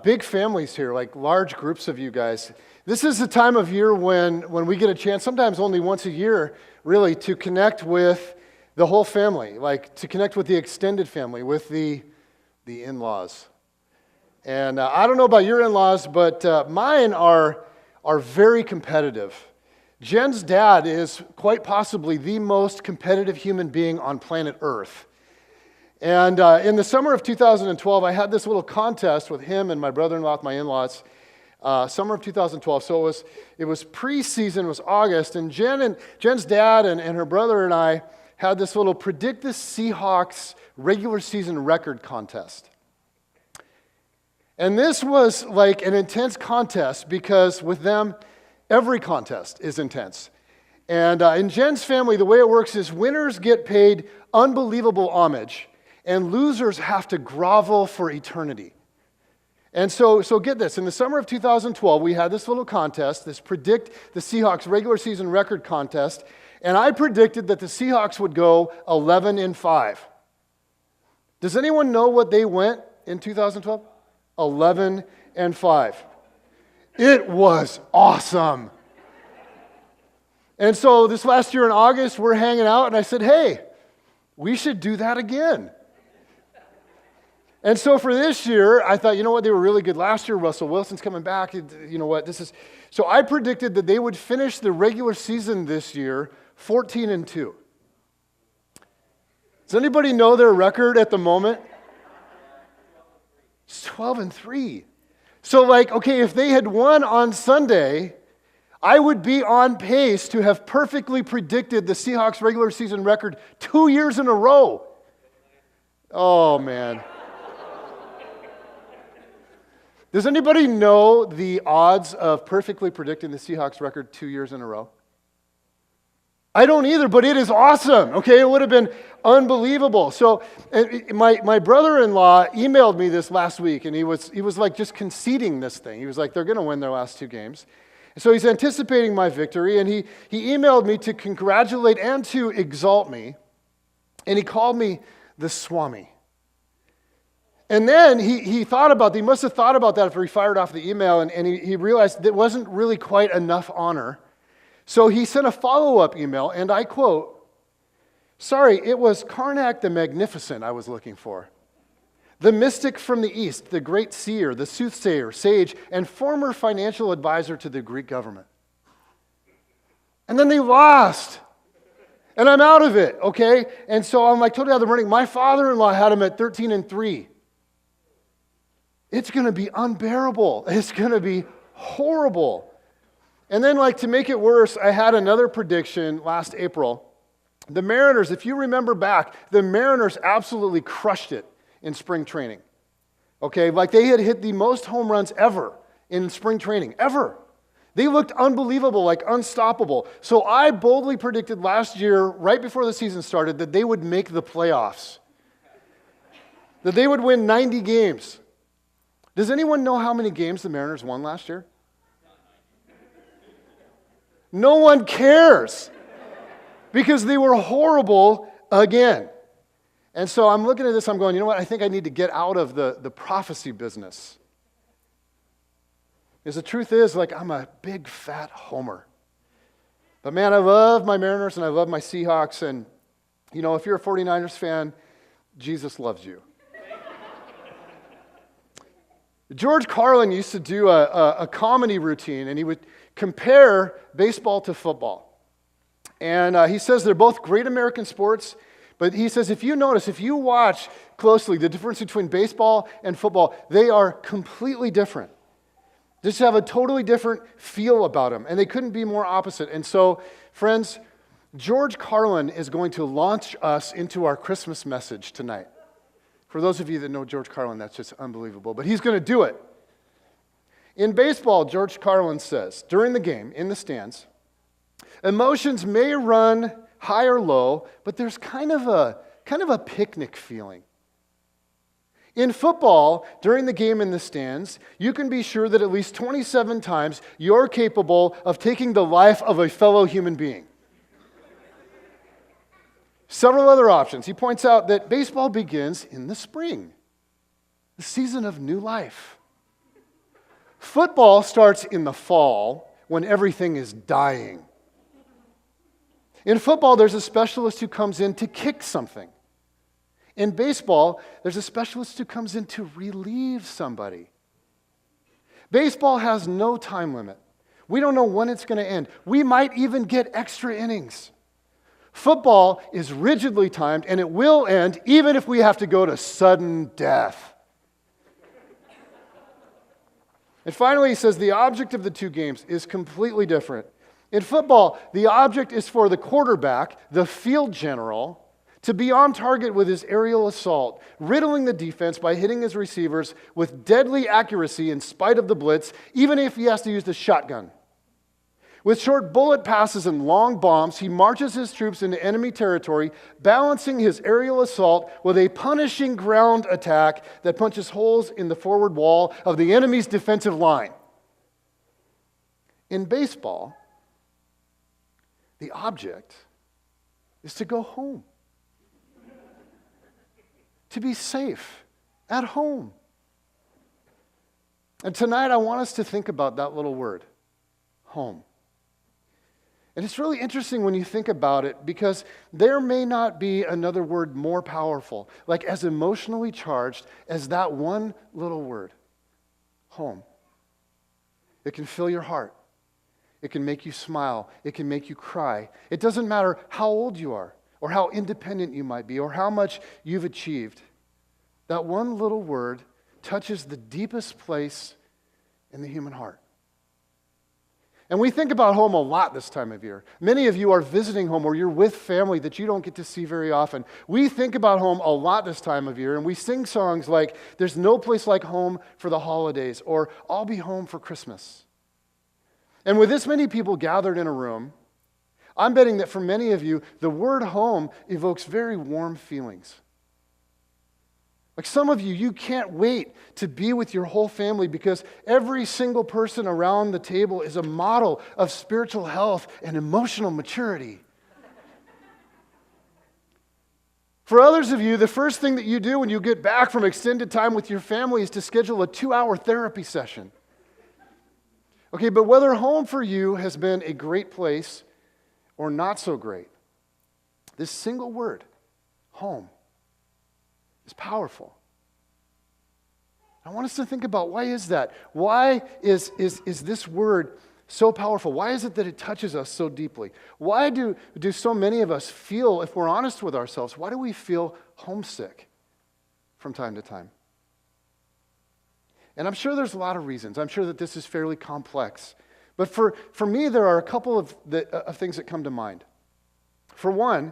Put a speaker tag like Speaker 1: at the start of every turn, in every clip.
Speaker 1: big families here, like large groups of you guys. This is the time of year when we get a chance, sometimes only once a year, really, to connect with the whole family, like to connect with the extended family, with the in-laws. And I don't know about your in-laws, but mine are very competitive. Jen's dad is quite possibly the most competitive human being on planet Earth. And in the summer of 2012, I had this little contest with him and my brother-in-law, with my in-laws, summer of 2012. So it was pre-season, it was August, and Jen's dad and her brother and I had this little Predict the Seahawks regular season record contest. And this was like an intense contest because with them, every contest is intense. And in Jen's family, the way it works is winners get paid unbelievable homage, and losers have to grovel for eternity. And so get this, in the summer of 2012, we had this little contest, this Predict the Seahawks regular season record contest, and I predicted that the Seahawks would go 11-5. Does anyone know what they went in 2012? 11-5. It was awesome. And so this last year in August, we're hanging out, and I said, hey, we should do that again. And so for this year, I thought, you know what, they were really good last year. Russell Wilson's coming back. You know what, so I predicted that they would finish the regular season this year 14-2. Does anybody know their record at the moment? It's 12-3. So okay, if they had won on Sunday, I would be on pace to have perfectly predicted the Seahawks regular season record 2 years in a row. Oh, man. Does anybody know the odds of perfectly predicting the Seahawks record 2 years in a row? I don't either, but it is awesome. Okay, it would have been unbelievable. So my brother-in-law emailed me this last week, and he was like just conceding this thing. He was like, they're going to win their last two games. So he's anticipating my victory, and he emailed me to congratulate and to exalt me, and he called me the Swami. And then he thought about, he must have thought about that after he fired off the email, and he realized that wasn't really quite enough honor. So he sent a follow-up email, and I quote, sorry, it was Karnak the Magnificent I was looking for. The mystic from the East, the great seer, the soothsayer, sage, and former financial advisor to the Greek government. And then they lost. And I'm out of it, okay? And so I'm like totally out of the running. My father-in-law had him at 13-3. It's going to be unbearable. It's going to be horrible. And then to make it worse, I had another prediction last April. The Mariners, if you remember back, the Mariners absolutely crushed it in spring training. Okay, they had hit the most home runs ever in spring training, ever. They looked unbelievable, unstoppable. So I boldly predicted last year, right before the season started, that they would make the playoffs. That they would win 90 games. Does anyone know how many games the Mariners won last year? No one cares because they were horrible again. And so I'm looking at this, I'm going, you know what, I think I need to get out of the prophecy business. Because the truth is, I'm a big fat homer. But man, I love my Mariners and I love my Seahawks. And, if you're a 49ers fan, Jesus loves you. George Carlin used to do a comedy routine, and he would compare baseball to football. And he says they're both great American sports, but he says if you watch closely the difference between baseball and football, they are completely different. They just have a totally different feel about them, and they couldn't be more opposite. And so, friends, George Carlin is going to launch us into our Christmas message tonight. For those of you that know George Carlin, that's just unbelievable. But he's going to do it. In baseball, George Carlin says, during the game, in the stands, emotions may run high or low, but there's kind of a picnic feeling. In football, during the game in the stands, you can be sure that at least 27 times you're capable of taking the life of a fellow human being. Several other options. He points out that baseball begins in the spring, the season of new life. Football starts in the fall when everything is dying. In football, there's a specialist who comes in to kick something. In baseball, there's a specialist who comes in to relieve somebody. Baseball has no time limit. We don't know when it's going to end. We might even get extra innings. Football is rigidly timed, and it will end even if we have to go to sudden death. And finally, he says the object of the two games is completely different. In football, the object is for the quarterback, the field general, to be on target with his aerial assault, riddling the defense by hitting his receivers with deadly accuracy in spite of the blitz, even if he has to use the shotgun. With short bullet passes and long bombs, he marches his troops into enemy territory, balancing his aerial assault with a punishing ground attack that punches holes in the forward wall of the enemy's defensive line. In baseball, the object is to go home, to be safe at home. And tonight I want us to think about that little word, home. And it's really interesting when you think about it because there may not be another word more powerful, like as emotionally charged as that one little word, home. It can fill your heart. It can make you smile. It can make you cry. It doesn't matter how old you are or how independent you might be or how much you've achieved. That one little word touches the deepest place in the human heart. And we think about home a lot this time of year. Many of you are visiting home or you're with family that you don't get to see very often. We think about home a lot this time of year, and we sing songs like, "There's no place like home for the holidays," or "I'll be home for Christmas." And with this many people gathered in a room, I'm betting that for many of you, the word home evokes very warm feelings. Like some of you, you can't wait to be with your whole family because every single person around the table is a model of spiritual health and emotional maturity. For others of you, the first thing that you do when you get back from extended time with your family is to schedule a 2-hour therapy session. Okay, but whether home for you has been a great place or not so great, this single word, home, is powerful. I want us to think about why is that? Why is this word so powerful? Why is it that it touches us so deeply? Why do so many of us feel, if we're honest with ourselves, why do we feel homesick from time to time? And I'm sure there's a lot of reasons. I'm sure that this is fairly complex. But for me, there are a couple of things that come to mind. For one,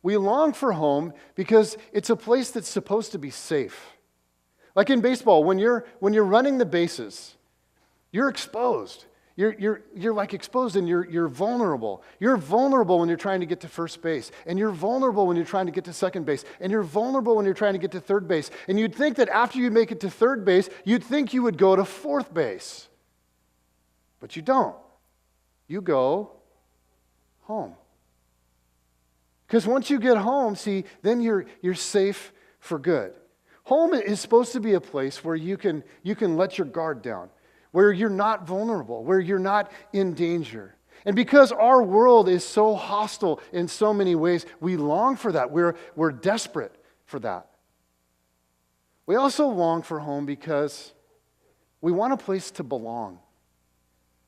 Speaker 1: we long for home because it's a place that's supposed to be safe. Like in baseball, when you're running the bases, you're exposed. You're like exposed and you're vulnerable. You're vulnerable when you're trying to get to first base, and you're vulnerable when you're trying to get to second base, and you're vulnerable when you're trying to get to third base. And you'd think that after you make it to third base, you'd think you would go to fourth base. But you don't. You go home. Because once you get home, see, then you're safe for good. Home is supposed to be a place where you can let your guard down, where you're not vulnerable, where you're not in danger. And because our world is so hostile in so many ways, we long for that. We're desperate for that. We also long for home because we want a place to belong.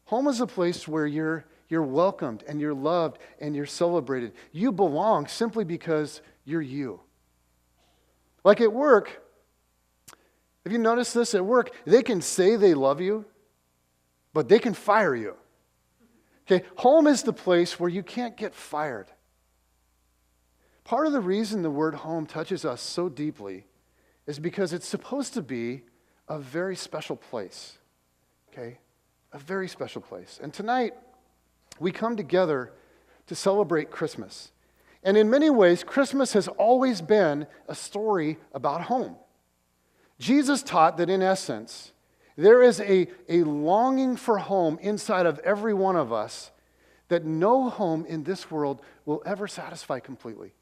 Speaker 1: Home is a place where you're welcomed and you're loved and you're celebrated. You belong simply because you're you. Like at work, have you noticed this? At work, they can say they love you, but they can fire you. Okay, home is the place where you can't get fired. Part of the reason the word home touches us so deeply is because it's supposed to be a very special place. Okay? A very special place. And tonight, we come together to celebrate Christmas. And in many ways, Christmas has always been a story about home. Jesus taught that in essence, there is a longing for home inside of every one of us that no home in this world will ever satisfy completely.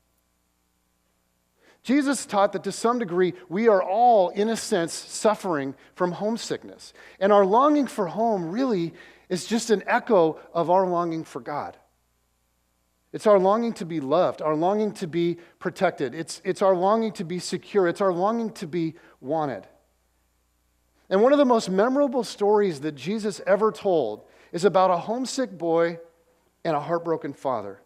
Speaker 1: Jesus taught that to some degree, we are all, in a sense, suffering from homesickness. And our longing for home really is just an echo of our longing for God. It's our longing to be loved, our longing to be protected. It's our longing to be secure. It's our longing to be wanted. And one of the most memorable stories that Jesus ever told is about a homesick boy and a heartbroken father.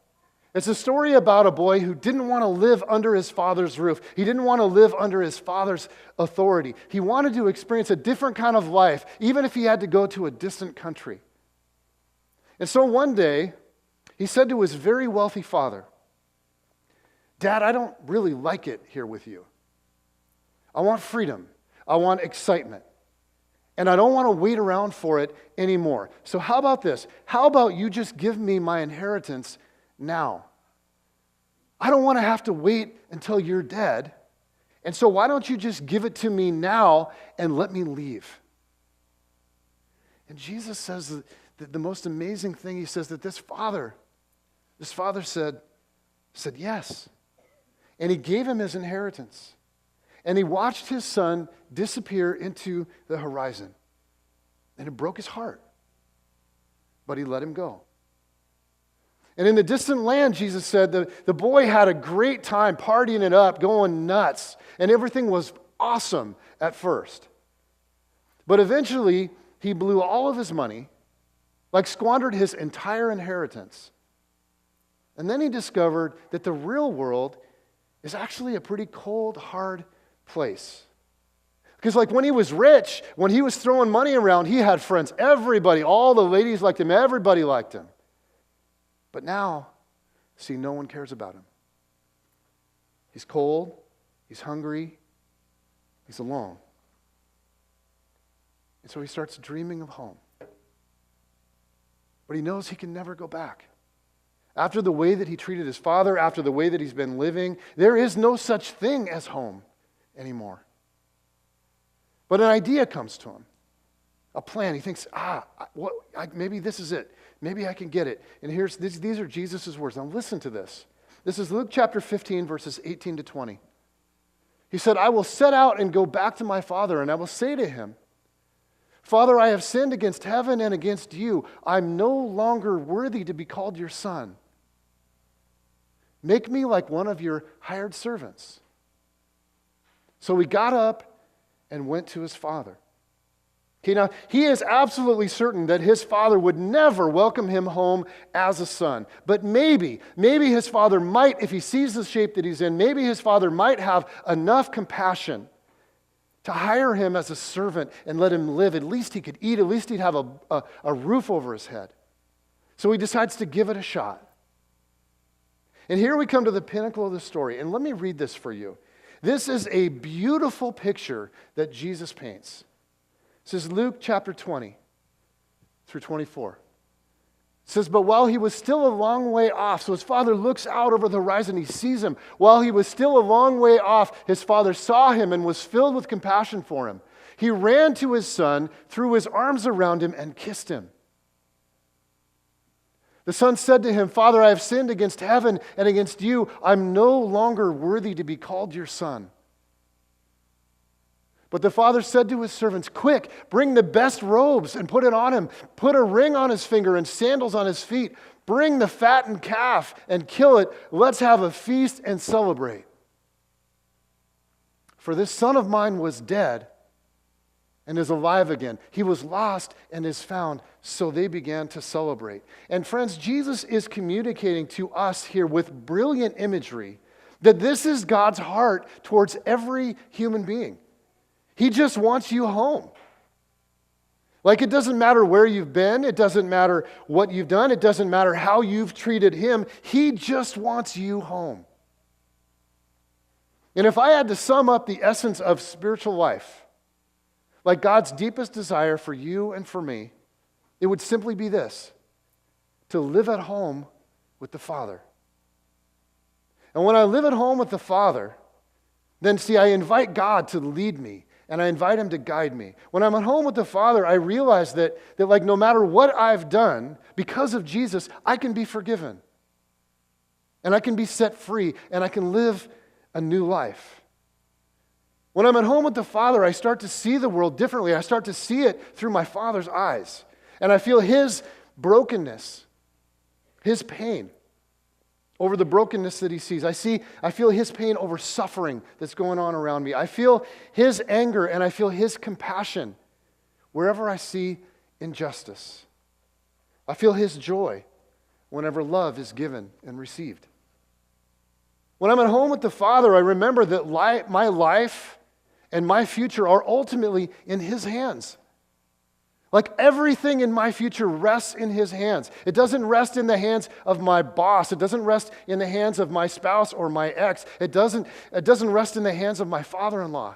Speaker 1: It's a story about a boy who didn't want to live under his father's roof. He didn't want to live under his father's authority. He wanted to experience a different kind of life, even if he had to go to a distant country. And so one day, he said to his very wealthy father, "Dad, I don't really like it here with you. I want freedom. I want excitement. And I don't want to wait around for it anymore. So how about this? How about you just give me my inheritance now? I don't want to have to wait until you're dead. And so why don't you just give it to me now and let me leave?" And Jesus says that the most amazing thing, he says that this father said yes. And he gave him his inheritance. And he watched his son disappear into the horizon. And it broke his heart. But he let him go. And in the distant land, Jesus said, the boy had a great time partying it up, going nuts. And everything was awesome at first. But eventually, he blew all of his money, like squandered his entire inheritance. And then he discovered that the real world is actually a pretty cold, hard place. Because like when he was rich, when he was throwing money around, he had friends. Everybody, all the ladies liked him. Everybody liked him. But now, see, no one cares about him. He's cold. He's hungry. He's alone. And so he starts dreaming of home. But he knows he can never go back. After the way that he treated his father, after the way that he's been living, there is no such thing as home anymore. But an idea comes to him, a plan. He thinks, maybe this is it. Maybe I can get it. And these are Jesus' words. Now listen to this. This is Luke chapter 15, verses 18 to 20. He said, "I will set out and go back to my father, and I will say to him, 'Father, I have sinned against heaven and against you. I'm no longer worthy to be called your son. Make me like one of your hired servants.' So he got up and went to his father." Okay, now he is absolutely certain that his father would never welcome him home as a son. But maybe his father might, if he sees the shape that he's in, maybe his father might have enough compassion to hire him as a servant and let him live. At least he could eat. At least he'd have a roof over his head. So he decides to give it a shot. And here we come to the pinnacle of the story. And let me read this for you. This is a beautiful picture that Jesus paints. This is Luke chapter 20 through 24. It says, "But while he was still a long way off," so his father looks out over the horizon, he sees him. "While he was still a long way off, his father saw him and was filled with compassion for him. He ran to his son, threw his arms around him, and kissed him. The son said to him, 'Father, I have sinned against heaven and against you. I'm no longer worthy to be called your son.' But the father said to his servants, 'Quick, bring the best robes and put it on him. Put a ring on his finger and sandals on his feet. Bring the fattened calf and kill it. Let's have a feast and celebrate. For this son of mine was dead and is alive again. He was lost and is found.' So they began to celebrate." And friends, Jesus is communicating to us here with brilliant imagery that this is God's heart towards every human being. He just wants you home. Like, it doesn't matter where you've been. It doesn't matter what you've done. It doesn't matter how you've treated him. He just wants you home. And if I had to sum up the essence of spiritual life, like God's deepest desire for you and for me, it would simply be this: to live at home with the Father. And when I live at home with the Father, then see, I invite God to lead me. And I invite him to guide me. When I'm at home with the Father, I realize that like no matter what I've done, because of Jesus, I can be forgiven. And I can be set free. And I can live a new life. When I'm at home with the Father, I start to see the world differently. I start to see it through my Father's eyes. And I feel His brokenness, His pain over the brokenness that He sees. I feel His pain over suffering that's going on around me. I feel His anger and I feel His compassion wherever I see injustice. I feel His joy whenever love is given and received. When I'm at home with the Father, I remember that my life and my future are ultimately in His hands. Like everything in my future rests in His hands. It doesn't rest in the hands of my boss. It doesn't rest in the hands of my spouse or my ex. It doesn't rest in the hands of my father-in-law.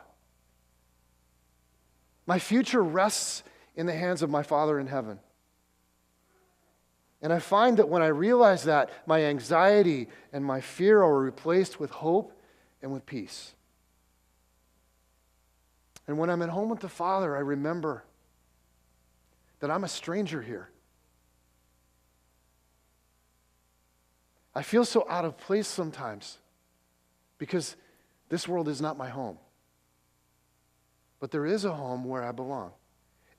Speaker 1: My future rests in the hands of my Father in heaven. And I find that when I realize that, my anxiety and my fear are replaced with hope and with peace. And when I'm at home with the Father, I remember that I'm a stranger here. I feel so out of place sometimes because this world is not my home. But there is a home where I belong.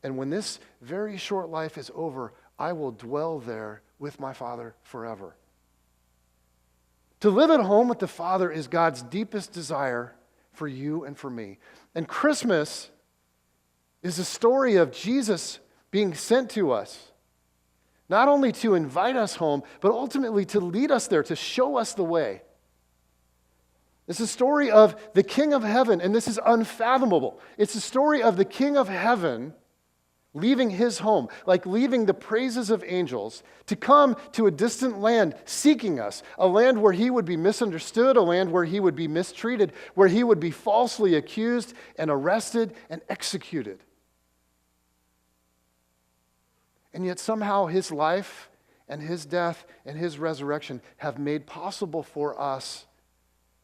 Speaker 1: And when this very short life is over, I will dwell there with my Father forever. To live at home with the Father is God's deepest desire for you and for me. And Christmas is a story of Jesus being sent to us, not only to invite us home, but ultimately to lead us there, to show us the way. It's a story of the King of Heaven, and this is unfathomable. It's a story of the King of Heaven leaving His home, like leaving the praises of angels, to come to a distant land seeking us, a land where He would be misunderstood, a land where He would be mistreated, where He would be falsely accused and arrested and executed. And yet somehow His life and His death and His resurrection have made possible for us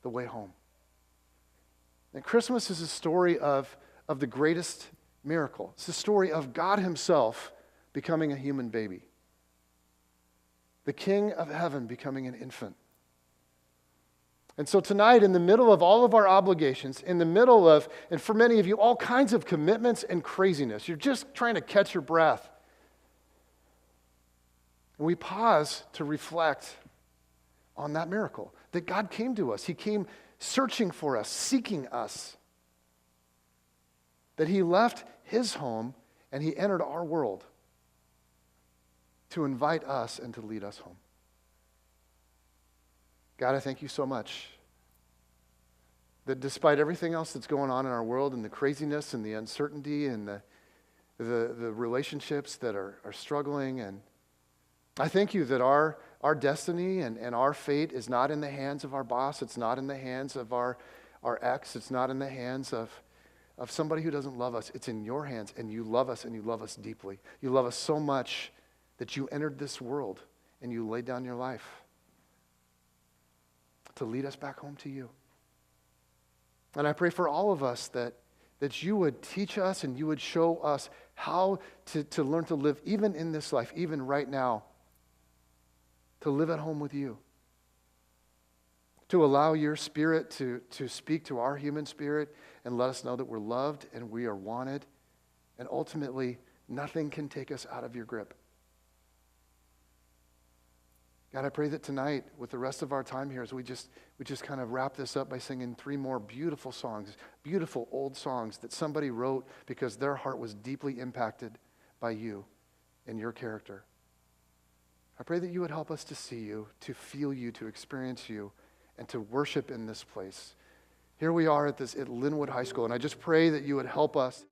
Speaker 1: the way home. And Christmas is a story of the greatest miracle. It's the story of God Himself becoming a human baby. The King of Heaven becoming an infant. And so tonight, in the middle of all of our obligations, in the middle of, and for many of you, all kinds of commitments and craziness, you're just trying to catch your breath. And we pause to reflect on that miracle, that God came to us. He came searching for us, seeking us. That He left His home and He entered our world to invite us and to lead us home. God, I thank You so much that despite everything else that's going on in our world and the craziness and the uncertainty and the relationships that are struggling, and I thank You that our destiny and our fate is not in the hands of our boss. It's not in the hands of our ex. It's not in the hands of somebody who doesn't love us. It's in Your hands, and You love us, and You love us deeply. You love us so much that You entered this world and You laid down Your life to lead us back home to You. And I pray for all of us that You would teach us and You would show us how to learn to live even in this life, even right now, to live at home with You. To allow Your Spirit to speak to our human spirit and let us know that we're loved and we are wanted, and ultimately nothing can take us out of Your grip. God, I pray that tonight, with the rest of our time here, as we just kind of wrap this up by singing 3 more beautiful songs, beautiful old songs that somebody wrote because their heart was deeply impacted by You and Your character. I pray that You would help us to see You, to feel You, to experience You, and to worship in this place. Here we are at Linwood High School, and I just pray that You would help us.